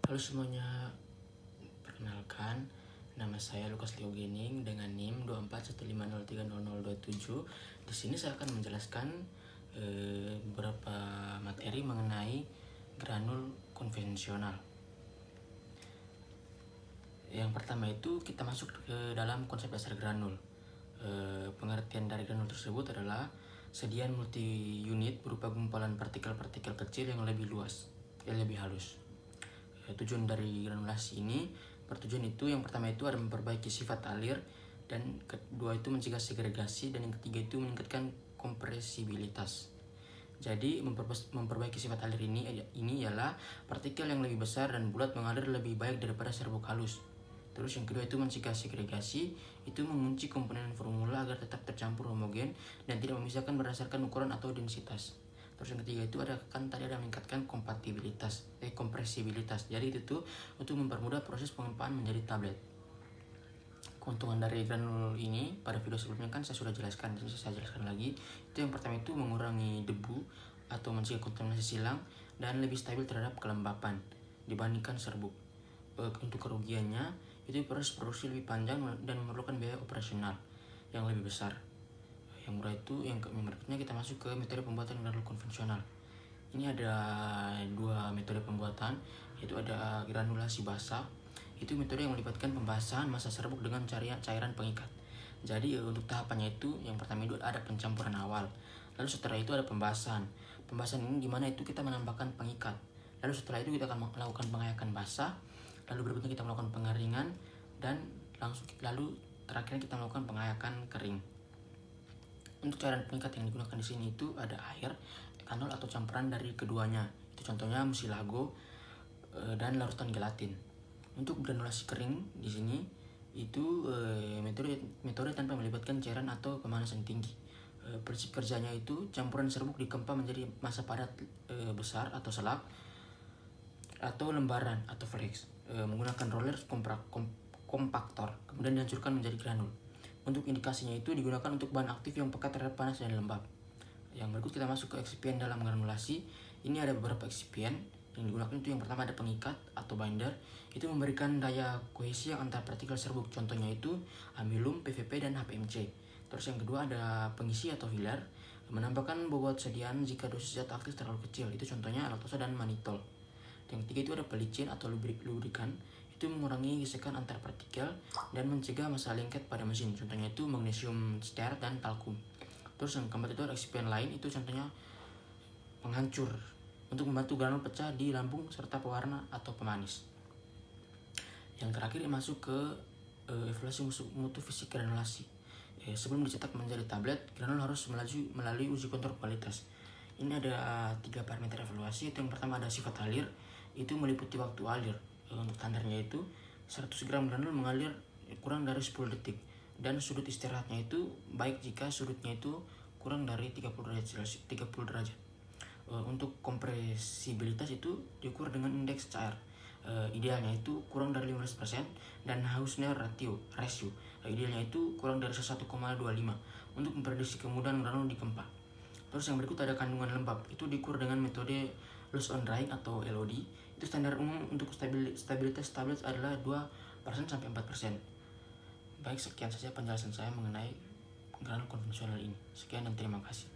Halo semuanya, perkenalkan nama saya Lukas Leo Gening dengan NIM 2415030027. Di sini saya akan menjelaskan beberapa materi mengenai granul konvensional. Yang pertama itu kita masuk ke dalam konsep dasar granul. Pengertian dari granul tersebut adalah sediaan multi unit berupa gumpalan partikel-partikel kecil yang lebih luas, yang lebih halus. Tujuan dari granulasi ini bertujuan itu yang pertama itu ada memperbaiki sifat alir, dan kedua itu mencegah segregasi, dan yang ketiga itu meningkatkan kompresibilitas. Jadi memperbaiki sifat alir ini ialah partikel yang lebih besar dan bulat mengalir lebih baik daripada serbuk halus. Terus yang kedua itu mencegah segregasi, itu mengunci komponen formula agar tetap tercampur homogen dan tidak memisahkan berdasarkan ukuran atau densitas. Terus yang ketiga itu tadi ada meningkatkan kompresibilitas. Jadi itu tuh untuk mempermudah proses pengempaan menjadi tablet. Keuntungan dari granul ini pada video sebelumnya kan saya sudah jelaskan, jadi saya jelaskan lagi. Itu yang pertama itu mengurangi debu atau mencegah kontaminasi silang dan lebih stabil terhadap kelembapan dibandingkan serbuk. Untuk kerugiannya itu proses produksi lebih panjang dan memerlukan biaya operasional yang lebih besar. Yang murah itu yang berikutnya kita masuk ke metode pembuatan granul konvensional. Ini ada dua metode pembuatan, yaitu ada granulasi basah. Itu metode yang melibatkan pembasahan massa serbuk dengan cairan pengikat. Jadi untuk tahapannya itu yang pertama itu ada pencampuran awal, lalu setelah itu ada pembasahan. Pembasahan ini dimana itu kita menambahkan pengikat, lalu setelah itu kita akan melakukan pengayakan basah, lalu berikutnya kita melakukan pengeringan, dan lalu terakhir kita melakukan pengayakan kering. Untuk cairan pengikat yang digunakan di sini itu ada air, etanol atau campuran dari keduanya. Itu contohnya mucilago dan larutan gelatin. Untuk granulasi kering di sini itu metode tanpa melibatkan cairan atau pemanasan tinggi. Prinsip kerjanya itu campuran serbuk dikempa menjadi massa padat besar atau selak atau lembaran atau flakes menggunakan roller kompaktor, kemudian dihancurkan menjadi granul. Untuk indikasinya itu digunakan untuk bahan aktif yang peka terhadap panas dan lembab. Yang berikut kita masuk ke eksipien dalam granulasi. Ini ada beberapa eksipien yang digunakan. Itu yang pertama ada pengikat atau binder. Itu memberikan daya kohesi antar partikel serbuk. Contohnya itu amilum, PVP, dan HPMC. Terus yang kedua ada pengisi atau filler, menambahkan bobot sediaan jika dosis zat aktif terlalu kecil. Itu contohnya laktosa dan manitol. Yang ketiga itu ada pelicin atau lubrikan. Itu mengurangi gesekan antar partikel dan mencegah masalah lengket pada mesin. Contohnya itu magnesium stearat dan talkum. Terus yang keempat itu ada eksipien lain. Itu contohnya penghancur untuk membantu granul pecah di lambung serta pewarna atau pemanis. Yang terakhir masuk ke evaluasi mutu fisik granulasi. Sebelum dicetak menjadi tablet, granul harus melalui uji kontrol kualitas. Ini ada 3 parameter evaluasi. Itu yang pertama ada sifat alir, itu meliputi waktu alir. Untuk standarnya itu 100 gram granul mengalir kurang dari 10 detik, dan sudut istirahatnya itu baik jika sudutnya itu kurang dari 30 derajat. Untuk kompresibilitas itu diukur dengan indeks cair. Idealnya itu kurang dari 15% dan Hausner ratio. Idealnya itu kurang dari 1,25 untuk memprediksi kemudahan granul dikempa. Terus yang berikut ada kandungan lembab. Itu diukur dengan metode loss on drying atau LOD. Itu standar umum untuk stabilitas tablet adalah 2% sampai 4%. Baik, sekian saja penjelasan saya mengenai granul konvensional ini. Sekian dan terima kasih.